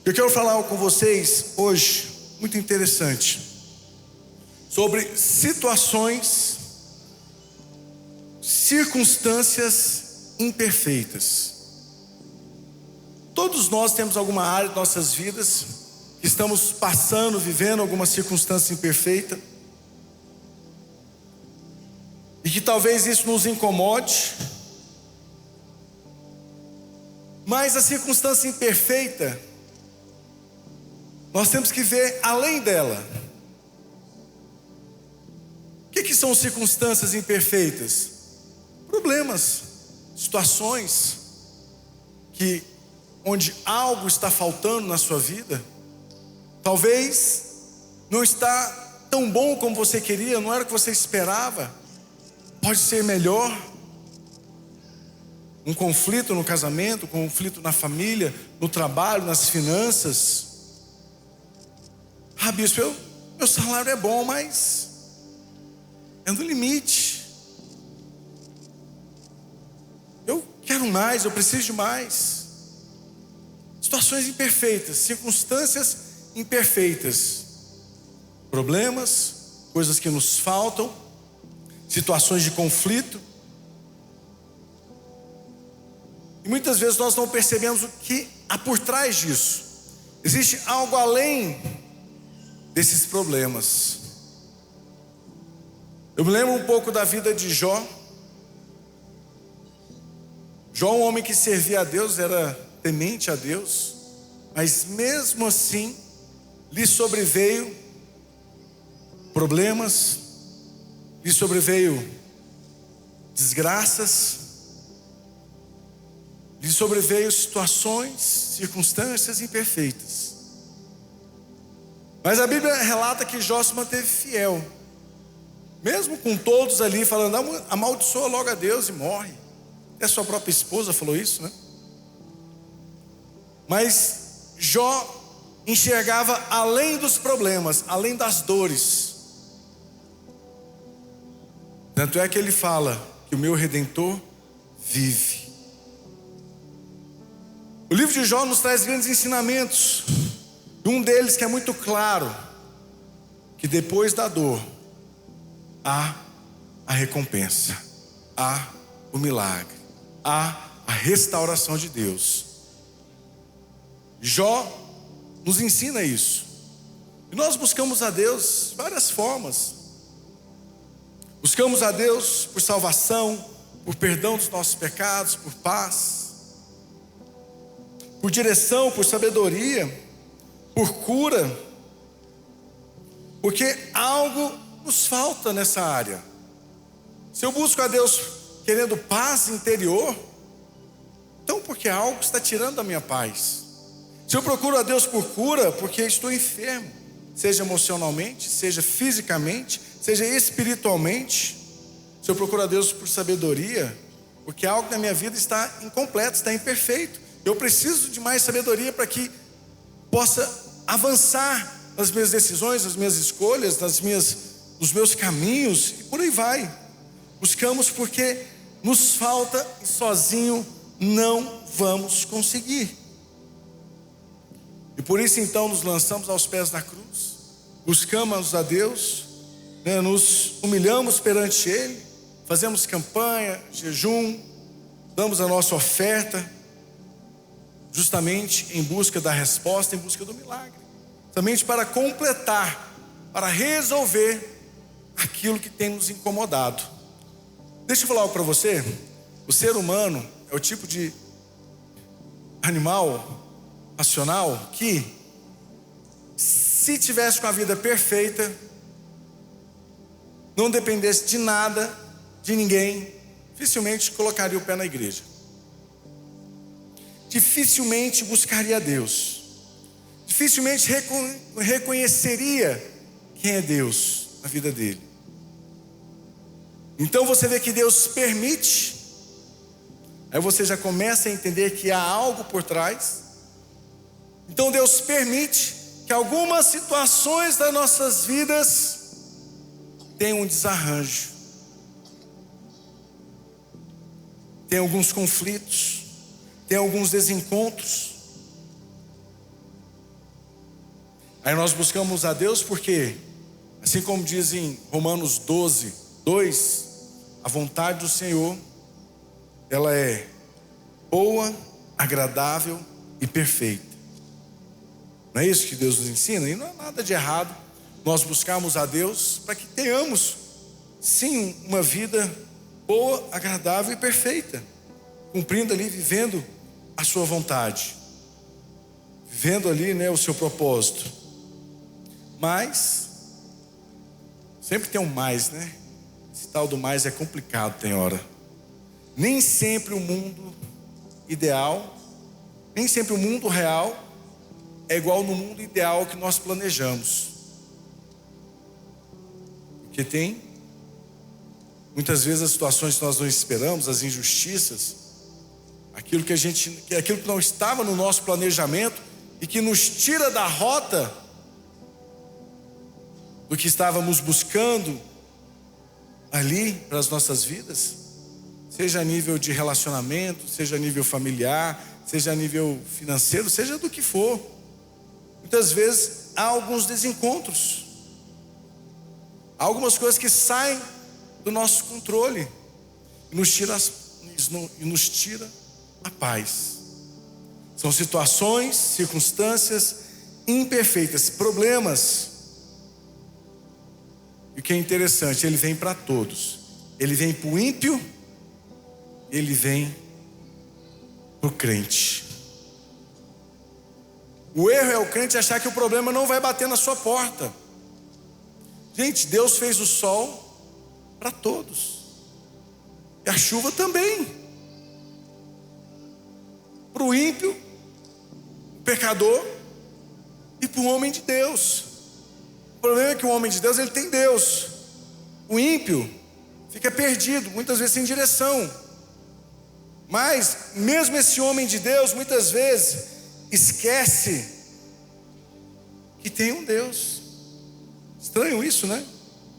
Eu quero falar com vocês hoje, muito interessante, sobre situações, circunstâncias imperfeitas. Todos nós temos alguma área de nossas vidas que estamos passando, vivendo alguma circunstância imperfeita, e que talvez isso nos incomode, mas a circunstância imperfeita, nós temos que ver além dela. O que são circunstâncias imperfeitas? Problemas, situações onde algo está faltando na sua vida. Talvez não está tão bom como você queria, não era o que você esperava. Pode ser melhor. Um conflito no casamento, um conflito na família, no trabalho, nas finanças. Bispo, meu salário é bom, mas é no limite. Eu quero mais, eu preciso de mais. Situações imperfeitas, circunstâncias imperfeitas, problemas, coisas que nos faltam, situações de conflito. E muitas vezes nós não percebemos o que há por trás disso. Existe algo além desses problemas. Eu me lembro um pouco da vida de Jó. Jó, um homem que servia a Deus, era temente a Deus, mas mesmo assim lhe sobreveio problemas, lhe sobreveio desgraças, lhe sobreveio situações, circunstâncias imperfeitas. Mas a Bíblia relata que Jó se manteve fiel, mesmo com todos ali falando, amaldiçoa logo a Deus e morre. Até sua própria esposa falou isso, né? Mas Jó enxergava além dos problemas, além das dores. Tanto é que ele fala que o meu Redentor vive. O livro de Jó nos traz grandes ensinamentos. Um deles que é muito claro, que depois da dor há a recompensa, há o milagre, há a restauração de Deus. Jó nos ensina isso. E nós buscamos a Deus de várias formas. Buscamos a Deus por salvação, por perdão dos nossos pecados, por paz, por direção, por sabedoria, por cura, porque algo nos falta nessa área. Se eu busco a Deus querendo paz interior, então porque algo está tirando a minha paz. Se eu procuro a Deus por cura, porque estou enfermo, seja emocionalmente, seja fisicamente, seja espiritualmente. Se eu procuro a Deus por sabedoria, porque algo na minha vida está incompleto, está imperfeito. Eu preciso de mais sabedoria para que possa avançar nas minhas decisões, nas minhas escolhas, nos meus caminhos, e por aí vai. Buscamos porque nos falta e sozinho não vamos conseguir. E por isso então nos lançamos aos pés da cruz, buscamos a Deus, nos humilhamos perante Ele, fazemos campanha, jejum, damos a nossa oferta, justamente em busca da resposta, em busca do milagre, somente para completar, para resolver aquilo que tem nos incomodado. Deixa eu falar algo para você. O ser humano é o tipo de animal racional que, se tivesse com a vida perfeita, não dependesse de nada, de ninguém, dificilmente colocaria o pé na igreja, dificilmente buscaria a Deus, dificilmente reconheceria quem é Deus na vida dele. Então você vê que Deus permite, aí você já começa a entender que há algo por trás. Então Deus permite que algumas situações das nossas vidas tenham um desarranjo, tem alguns conflitos, tem alguns desencontros. Aí nós buscamos a Deus porque, assim como diz em Romanos 12, 2, a vontade do Senhor, ela é boa, agradável e perfeita. Não é isso que Deus nos ensina? E não há nada de errado nós buscarmos a Deus para que tenhamos, sim, uma vida boa, agradável e perfeita, cumprindo ali, vivendo a sua vontade, vivendo ali, o seu propósito. Mas sempre tem um mais, Esse tal do mais é complicado, tem hora. Nem sempre o mundo ideal, nem sempre o mundo real é igual no mundo ideal que nós planejamos. Porque tem muitas vezes as situações que nós não esperamos, as injustiças, aquilo que não estava no nosso planejamento e que nos tira da rota do que estávamos buscando ali para as nossas vidas, seja a nível de relacionamento, seja a nível familiar, seja a nível financeiro, seja do que for. Muitas vezes há alguns desencontros, há algumas coisas que saem do nosso controle e nos tira a paz. São situações, circunstâncias imperfeitas, problemas. E o que é interessante, ele vem para todos. Ele vem para o ímpio, ele vem para o crente. O erro é o crente achar que o problema não vai bater na sua porta. Gente, Deus fez o sol para todos, e a chuva também, para o ímpio, o pecador e para o homem de Deus. O problema é que o homem de Deus, ele tem Deus. O ímpio fica perdido, muitas vezes sem direção. Mas mesmo esse homem de Deus, muitas vezes esquece que tem um Deus. Estranho isso,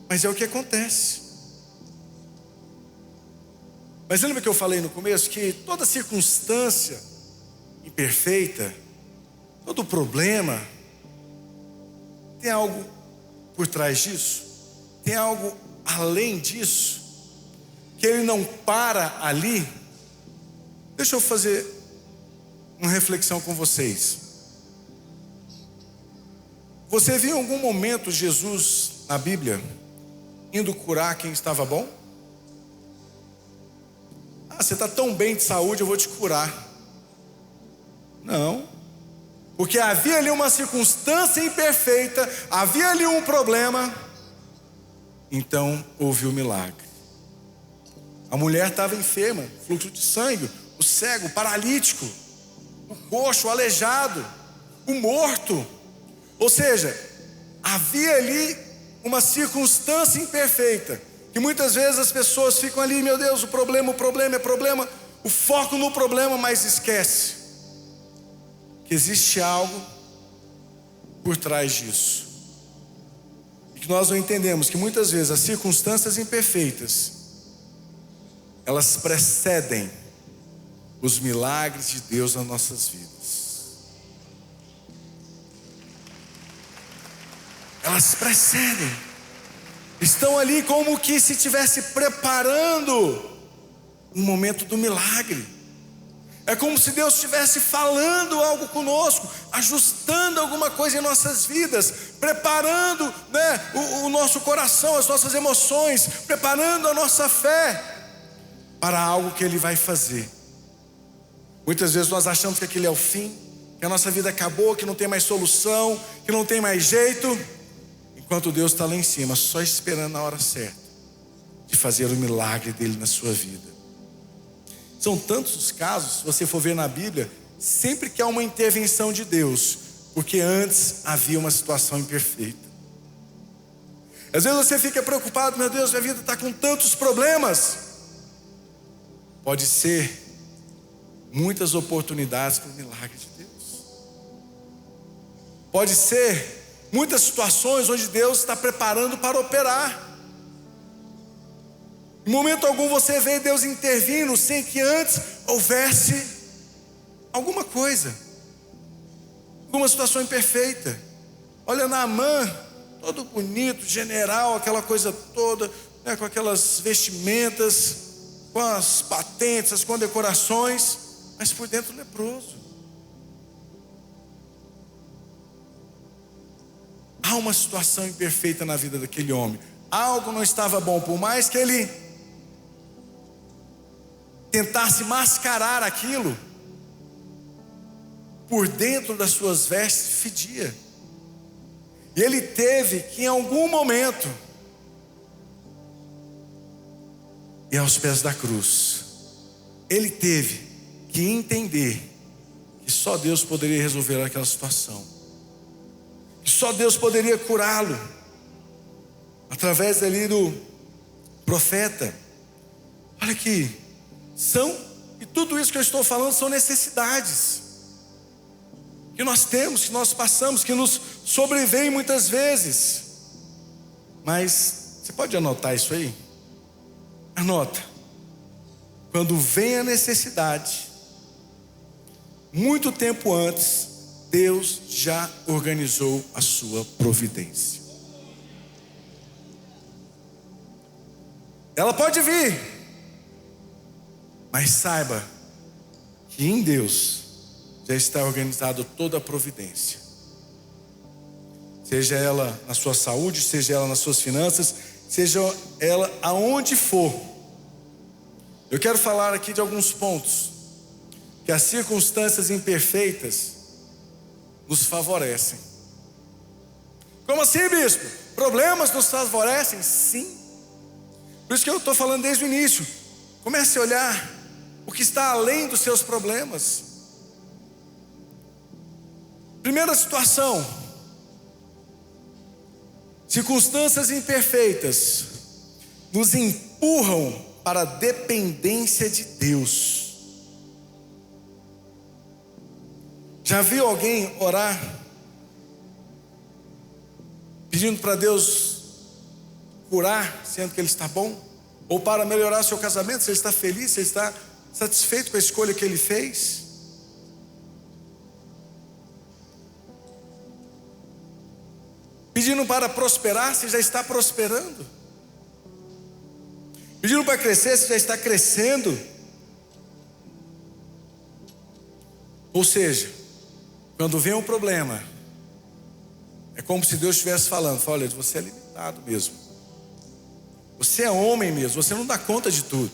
Mas é o que acontece. Mas lembra que eu falei no começo que toda circunstância imperfeita, todo problema, tem algo por trás disso, tem algo além disso, que ele não para ali. Deixa eu fazer uma reflexão com vocês. Você viu em algum momento Jesus na Bíblia indo curar quem estava bom? Você está tão bem de saúde, eu vou te curar. Não, porque havia ali uma circunstância imperfeita, havia ali um problema. Então houve o milagre. A mulher estava enferma, fluxo de sangue, o cego, o paralítico, o coxo, o aleijado, o morto. Ou seja, havia ali uma circunstância imperfeita, que muitas vezes as pessoas ficam ali, meu Deus, o problema é problema, o foco no problema, mas esquece que existe algo por trás disso. E que nós não entendemos que muitas vezes as circunstâncias imperfeitas, elas precedem os milagres de Deus nas nossas vidas. Elas precedem. Estão ali como que se estivesse preparando um momento do milagre. É como se Deus estivesse falando algo conosco, ajustando alguma coisa em nossas vidas, preparando o nosso coração, as nossas emoções, preparando a nossa fé para algo que Ele vai fazer. Muitas vezes nós achamos que aquele é o fim, que a nossa vida acabou, que não tem mais solução, que não tem mais jeito, enquanto Deus está lá em cima, só esperando a hora certa de fazer o milagre dele na sua vida. São tantos os casos, se você for ver na Bíblia, sempre que há uma intervenção de Deus, porque antes havia uma situação imperfeita. Às vezes você fica preocupado, meu Deus, minha vida está com tantos problemas. Pode ser muitas oportunidades para o milagre de Deus. Pode ser muitas situações onde Deus está preparando para operar. Em momento algum você vê Deus intervindo sem que antes houvesse alguma coisa, alguma situação imperfeita. Olha Naamã, todo bonito, general, aquela coisa toda, né, com aquelas vestimentas, com as patentes, as condecorações, mas por dentro leproso. Há uma situação imperfeita na vida daquele homem. Algo não estava bom, por mais que ele tentasse mascarar aquilo, por dentro das suas vestes fedia. E ele teve que em algum momento ir aos pés da cruz. Ele teve que entender que só Deus poderia resolver aquela situação, que só Deus poderia curá-lo, através ali do profeta. Olha aqui, e tudo isso que eu estou falando são necessidades que nós temos, que nós passamos, que nos sobrevêm muitas vezes. Mas você pode anotar isso aí? Anota. Quando vem a necessidade, muito tempo antes, Deus já organizou a sua providência. Ela pode vir, mas saiba que em Deus já está organizado toda a providência. Seja ela na sua saúde, seja ela nas suas finanças, seja ela aonde for. Eu quero falar aqui de alguns pontos que as circunstâncias imperfeitas nos favorecem. Como assim, bispo? Problemas nos favorecem? Sim. Por isso que eu estou falando desde o início. Comece a olhar o que está além dos seus problemas. Primeira situação: circunstâncias imperfeitas nos empurram para a dependência de Deus. Já viu alguém orar pedindo para Deus curar, sendo que ele está bom? Ou para melhorar seu casamento, se ele está feliz, se ele está satisfeito com a escolha que ele fez? Pedindo para prosperar, se já está prosperando? Pedindo para crescer, se já está crescendo? Ou seja, quando vem um problema, é como se Deus estivesse falando: olha, você é limitado mesmo, você é homem mesmo, você não dá conta de tudo.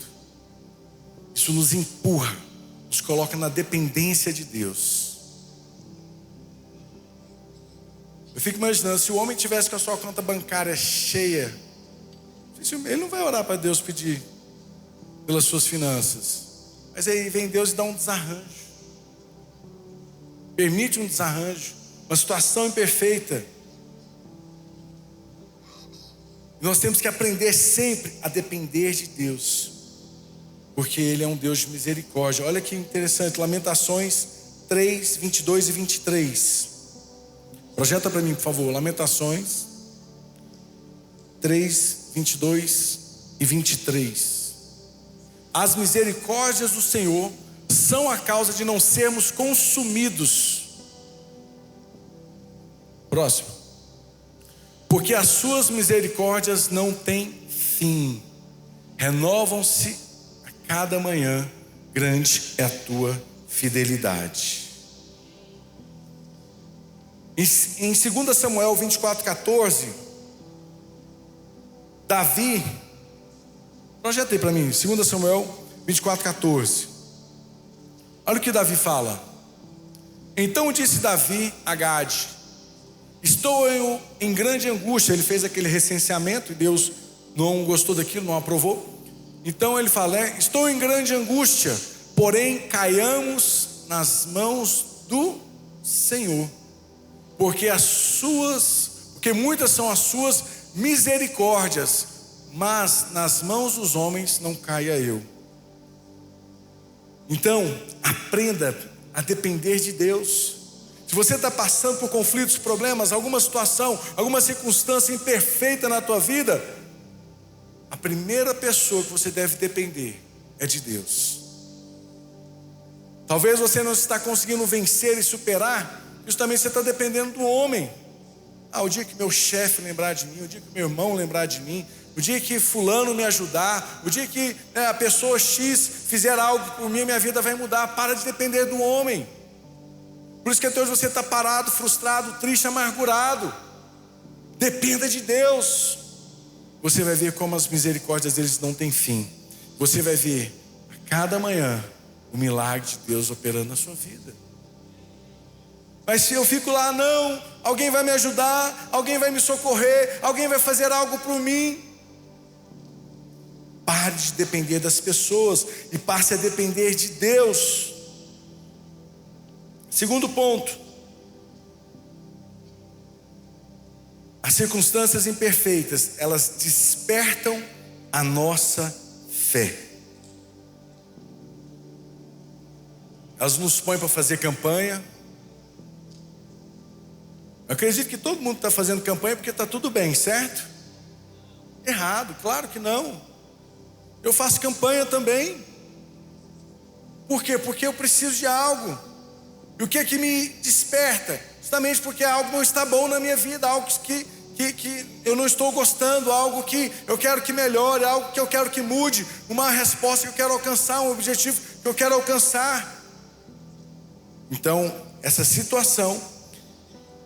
Isso nos empurra, nos coloca na dependência de Deus. Eu fico imaginando, se o homem tivesse com a sua conta bancária cheia, ele não vai orar para Deus pedir pelas suas finanças, mas aí vem Deus e dá um desarranjo, permite um desarranjo, uma situação imperfeita. Nós temos que aprender sempre a depender de Deus, porque Ele é um Deus de misericórdia. Olha que interessante, Lamentações 3, 22 e 23. Projeta para mim, por favor, Lamentações 3, 22 e 23. As misericórdias do Senhor são a causa de não sermos consumidos. Próximo. Porque as suas misericórdias não têm fim, renovam-se a cada manhã, grande é a tua fidelidade. Em 2 Samuel 24:14, Davi, projeta aí para mim, 2 Samuel 24:14. Olha o que Davi fala. Então disse Davi a Gade: estou eu em grande angústia. Ele fez aquele recenseamento e Deus não gostou daquilo, não aprovou. Então ele fala: estou em grande angústia, porém caiamos nas mãos do Senhor, porque muitas são as suas misericórdias, mas nas mãos dos homens não caia eu. Então, aprenda a depender de Deus. Se você está passando por conflitos, problemas, alguma situação, alguma circunstância imperfeita na tua vida, a primeira pessoa que você deve depender é de Deus. Talvez você não está conseguindo vencer e superar, justamente você está dependendo do homem. O dia que meu chefe lembrar de mim, o dia que meu irmão lembrar de mim, o dia que fulano me ajudar, o dia que a pessoa X fizer algo por mim, minha vida vai mudar. Para de depender do homem. Por isso que até hoje você está parado, frustrado, triste, amargurado. Dependa de Deus. Você vai ver como as misericórdias deles não têm fim. Você vai ver a cada manhã o milagre de Deus operando na sua vida. Mas se eu fico lá, não, alguém vai me ajudar, alguém vai me socorrer, alguém vai fazer algo por mim. Pare de depender das pessoas e passe a depender de Deus. Segundo ponto, as circunstâncias imperfeitas, elas despertam a nossa fé. Elas nos põem para fazer campanha. Eu acredito que todo mundo está fazendo campanha porque está tudo bem, certo? Errado, claro que não. Eu faço campanha também. Por quê? Porque eu preciso de algo. E o que é que me desperta? Justamente porque algo não está bom na minha vida, algo que eu não estou gostando, algo que eu quero que melhore, algo que eu quero que mude, uma resposta que eu quero alcançar, um objetivo que eu quero alcançar. Então, essa situação,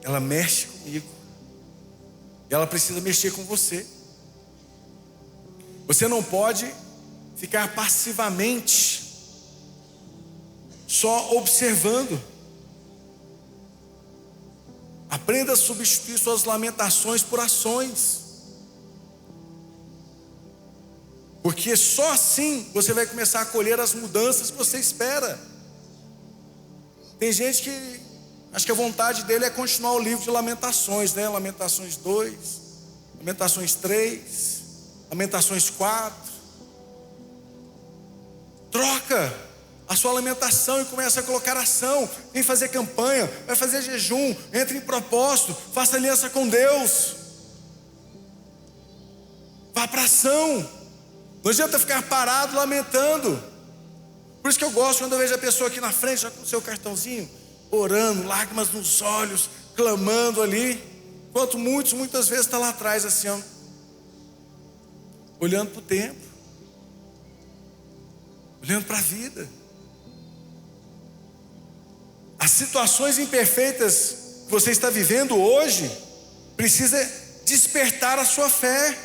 ela mexe comigo. E ela precisa mexer com você. Você não pode ficar passivamente só observando. Aprenda a substituir suas lamentações por ações. Porque só assim você vai começar a colher as mudanças que você espera. Tem gente que acho que a vontade dele é continuar o livro de Lamentações, né? Lamentações 2, Lamentações 3, Lamentações 4. Troca a sua alimentação e começa a colocar ação. Vem fazer campanha, vai fazer jejum, entre em propósito, faça aliança com Deus. Vá para ação. Não adianta ficar parado lamentando. Por isso que eu gosto quando eu vejo a pessoa aqui na frente, já com o seu cartãozinho, orando, lágrimas nos olhos, clamando ali. Enquanto muitas vezes está lá atrás assim, ó, olhando para o tempo, olhando para a vida. As situações imperfeitas que você está vivendo hoje precisa despertar a sua fé.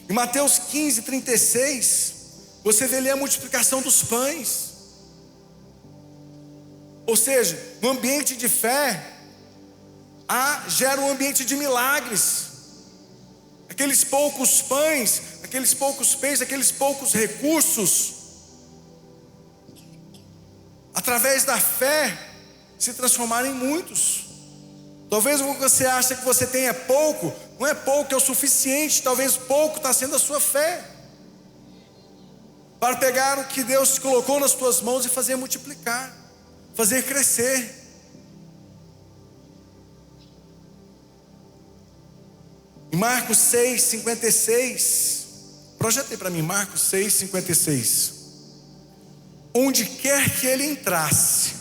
Em Mateus 15:36, você vê ali a multiplicação dos pães. Ou seja, no ambiente de fé, gera um ambiente de milagres. Aqueles poucos pães, aqueles poucos peixes, aqueles poucos recursos, através da fé, se transformaram em muitos. Talvez o que você acha que você tem é pouco, não é pouco, é o suficiente. Talvez pouco está sendo a sua fé, para pegar o que Deus colocou nas tuas mãos e fazer multiplicar, fazer crescer. Em Marcos 6:56, projetei para mim, Marcos 6:56. Onde quer que ele entrasse,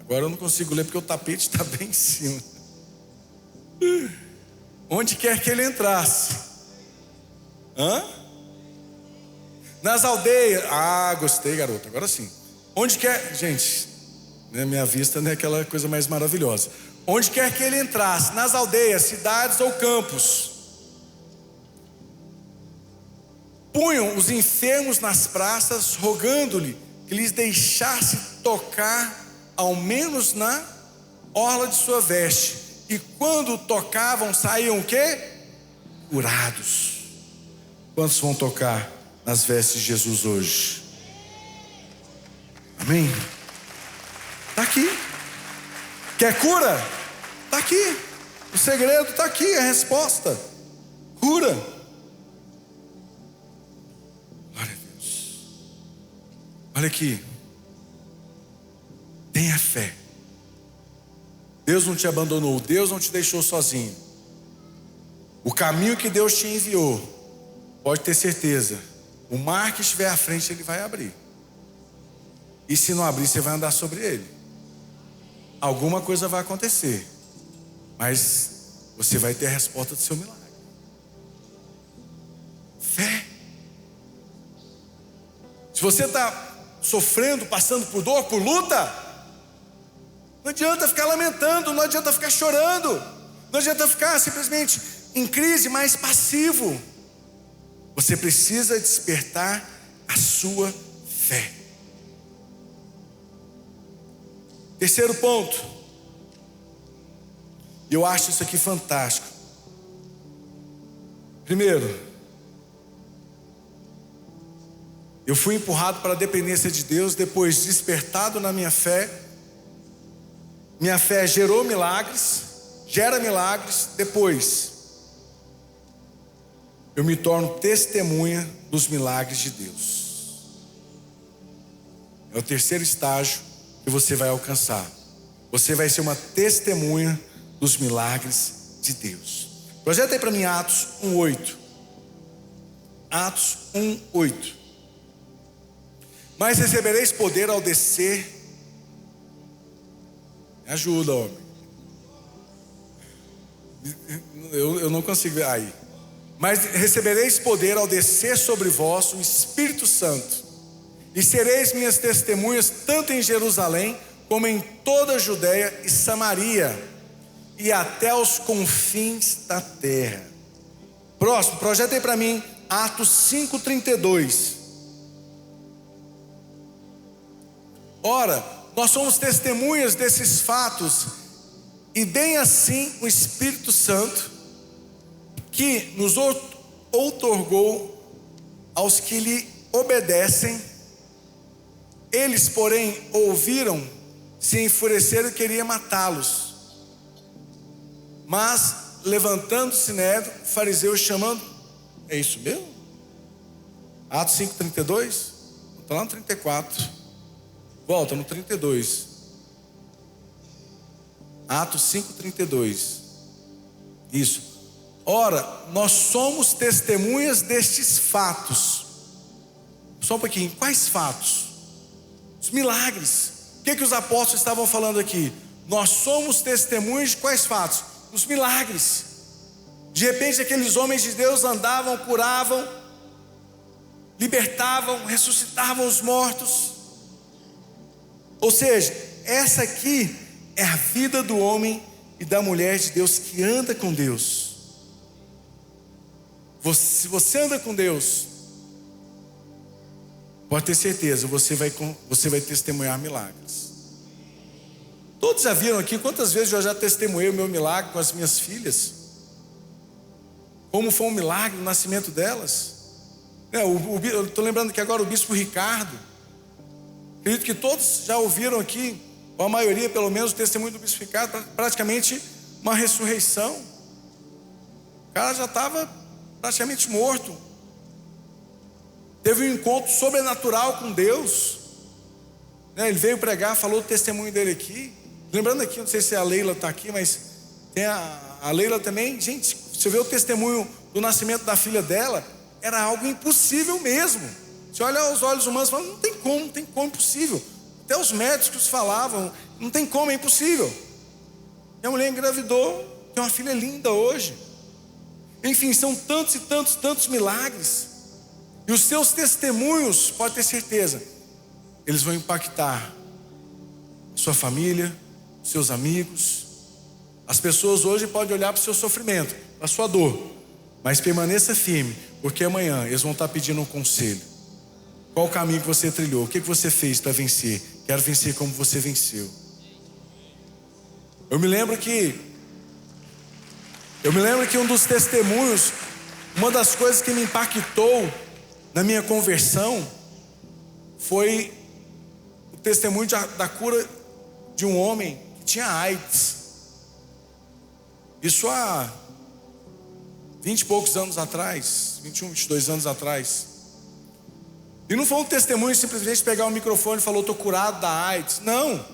agora eu não consigo ler porque o tapete está bem em cima. Onde quer que ele entrasse, nas aldeias, gostei, garoto, agora sim. Onde quer, gente, minha vista não é aquela coisa mais maravilhosa. Onde quer que ele entrasse, nas aldeias, cidades ou campos, punham os enfermos nas praças, rogando-lhe que lhes deixasse tocar ao menos na orla de sua veste. E quando tocavam, saíam o quê? Curados. Quantos vão tocar nas vestes de Jesus hoje? Amém? Está aqui. Quer cura? Está aqui. O segredo está aqui, a resposta. Cura. Glória a Deus. Olha aqui. Tenha fé. Deus não te abandonou, Deus não te deixou sozinho. O caminho que Deus te enviou, pode ter certeza, o mar que estiver à frente, Ele vai abrir. E se não abrir, você vai andar sobre ele. alguma coisa vai acontecer, mas você vai ter a resposta do seu milagre. Fé. Se você está sofrendo, passando por dor, por luta, não adianta ficar lamentando, não adianta ficar chorando, não adianta ficar simplesmente em crise, mas passivo. Você precisa despertar a sua fé. Terceiro ponto, eu acho isso aqui fantástico. Primeiro, eu fui empurrado para a dependência de Deus, depois despertado na minha fé gerou milagres, gera milagres, depois eu me torno testemunha dos milagres de Deus. É o terceiro estágio que você vai alcançar. Você vai ser uma testemunha dos milagres de Deus. Projeta aí para mim Atos 1:8. Atos 1:8. Mas recebereis poder ao descer. Me ajuda, homem. Eu não consigo ver aí. Mas recebereis poder ao descer sobre vós o Espírito Santo, e sereis minhas testemunhas tanto em Jerusalém como em toda a Judéia e Samaria e até os confins da terra. Próximo, projeta aí para mim Atos 5:32. Ora, nós somos testemunhas desses fatos, e deem assim o Espírito Santo, que nos outorgou aos que lhe obedecem. Eles, porém, ouviram, se enfureceram e queriam matá-los. Mas, levantando-se Sinédrio, fariseus chamando, é isso mesmo? Atos 5:32? Está lá no 34. Volta no 32. Atos 5:32. Isso. Ora, nós somos testemunhas destes fatos. Só um pouquinho, quais fatos? Os milagres. O que os apóstolos estavam falando aqui? Nós somos testemunhas de quais fatos? Os milagres. De repente aqueles homens de Deus andavam, curavam, libertavam, ressuscitavam os mortos. Ou seja, essa aqui é a vida do homem e da mulher de Deus que anda com Deus. Se você anda com Deus, pode ter certeza, você vai testemunhar milagres. Todos já viram aqui quantas vezes eu já testemunhei o meu milagre com as minhas filhas? Como foi um milagre o nascimento delas? Eu estou lembrando que agora o bispo Ricardo, acredito que todos já ouviram aqui, ou a maioria pelo menos, o testemunho do bispo Ricardo, praticamente uma ressurreição. O cara já estava praticamente morto, teve um encontro sobrenatural com Deus, ele veio pregar, falou o testemunho dele aqui. Lembrando aqui, não sei se a Leila está aqui, mas tem a Leila também. Gente, você vê o testemunho do nascimento da filha dela, era algo impossível mesmo. Você olha aos olhos humanos e fala, não tem como, impossível. Até os médicos falavam, não tem como, é impossível. E a mulher engravidou, tem uma filha linda hoje. Enfim, são tantos e tantos milagres. E os seus testemunhos, pode ter certeza, eles vão impactar sua família, seus amigos. As pessoas hoje podem olhar para o seu sofrimento, para a sua dor, mas permaneça firme, porque amanhã eles vão estar pedindo um conselho. Qual o caminho que você trilhou? O que você fez para vencer? Quero vencer como você venceu. Eu me lembro que um dos testemunhos, uma das coisas que me impactou na minha conversão, foi o testemunho da cura de um homem que tinha AIDS. Isso há 20 e poucos anos atrás, 21, 22 anos atrás. E não foi um testemunho simplesmente pegar o microfone e falar, estou curado da AIDS. Não,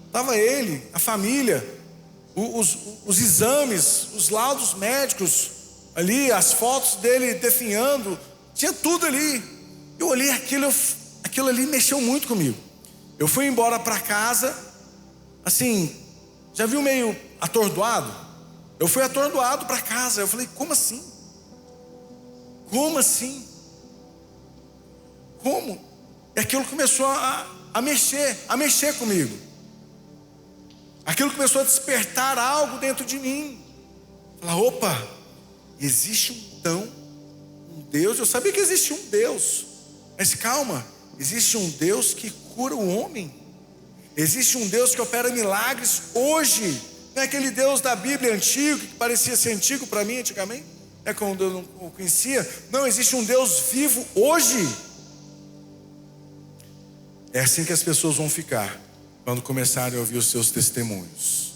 estava ele, a família, os exames, os laudos médicos ali, as fotos dele definhando, tinha tudo ali. Eu olhei aquilo ali mexeu muito comigo. Eu fui embora para casa, assim, Já viu meio atordoado? Eu fui atordoado para casa. Eu falei, como assim? Como assim? Como? E aquilo começou a mexer comigo. Aquilo começou a despertar algo dentro de mim. Falar, opa, existe então um Deus. Eu sabia que existia um Deus, mas calma, existe um Deus que cura o homem. Existe um Deus que opera milagres hoje. Não é aquele Deus da Bíblia antigo, que parecia ser antigo para mim antigamente, quando eu não o conhecia. Não, existe um Deus vivo hoje. É assim que as pessoas vão ficar quando começarem a ouvir os seus testemunhos.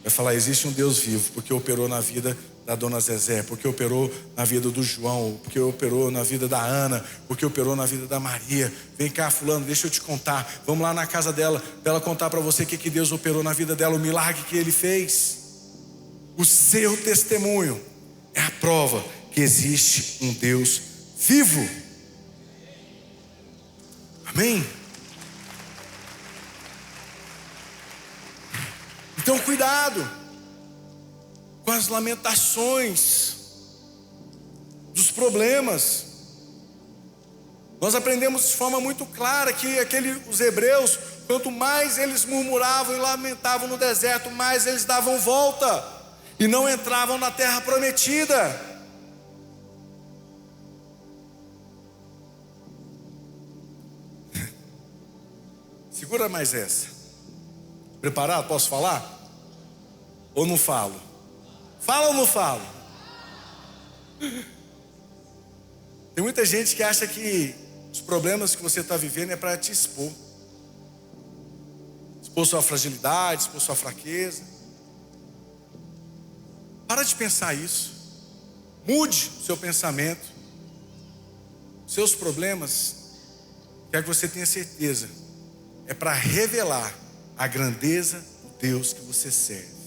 Vai falar, existe um Deus vivo, porque operou na vida da dona Zezé, porque operou na vida do João, porque operou na vida da Ana, porque operou na vida da Maria. Vem cá, fulano, deixa eu te contar. Vamos lá na casa dela, para ela contar para você o que Deus operou na vida dela, o milagre que Ele fez. O seu testemunho é a prova que existe um Deus vivo. Amém? Então cuidado com as lamentações dos problemas. Nós aprendemos de forma muito clara que os hebreus, quanto mais eles murmuravam e lamentavam no deserto, mais eles davam volta e não entravam na terra prometida. Segura mais essa. Preparado? Posso falar? Ou não falo? Fala ou não falo? Tem muita gente que acha que os problemas que você está vivendo é para te expor. Expor sua fragilidade, expor sua fraqueza. Para de pensar isso. Mude o seu pensamento. Seus problemas, quero que você tenha certeza, é para revelar a grandeza do Deus que você serve.